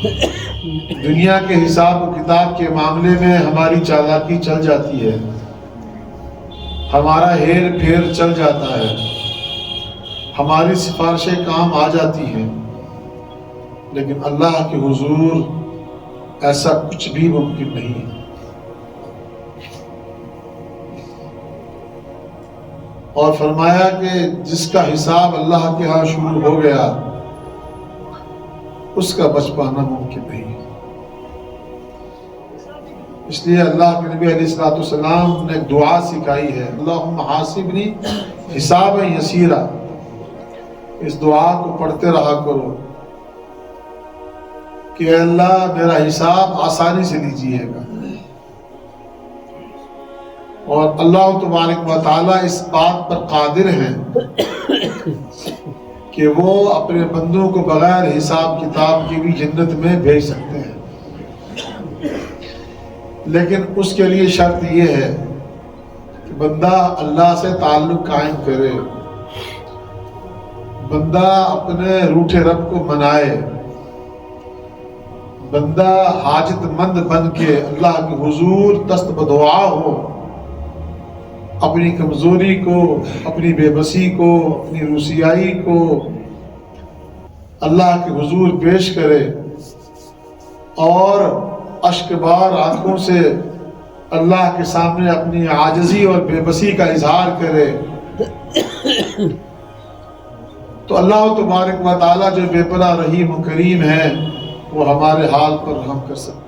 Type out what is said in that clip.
دنیا کے حساب و کتاب کے معاملے میں ہماری چالاکی چل جاتی ہے، ہمارا ہیر پھیر چل جاتا ہے، ہماری سفارشیں کام آ جاتی ہیں، لیکن اللہ کے حضور ایسا کچھ بھی ممکن نہیں ہے۔ اور فرمایا کہ جس کا حساب اللہ کے ہاں شروع ہو گیا اس کا بچ پانا ممکن نہیں ہے۔ اس لیے اللہ کے نبی علیہ الصلوۃ والسلام نے ایک دعا سکھائی ہے، اللہم حاسبنی حسابا یسیرا۔ اس دعا کو پڑھتے رہا کرو کہ اے اللہ میرا حساب آسانی سے لیجیے گا۔ اور اللہ تبارک و تعالیٰ اس بات پر قادر ہیں کہ وہ اپنے بندوں کو بغیر حساب کتاب کی بھی جنت میں بھیج سکتے ہیں، لیکن اس کے لیے شرط یہ ہے کہ بندہ اللہ سے تعلق قائم کرے، بندہ اپنے روٹھے رب کو منائے، بندہ حاجت مند بن کے اللہ کے حضور دست بدعا ہو، اپنی کمزوری کو، اپنی بے بسی کو، اپنی رسیائی کو اللہ کے حضور پیش کرے اور اشک بار آنکھوں سے اللہ کے سامنے اپنی عاجزی اور بے بسی کا اظہار کرے، تو اللہ تبارک و تعالیٰ جو بے پناہ رحیم و کریم ہے وہ ہمارے حال پر رحم کر سکتے ہیں۔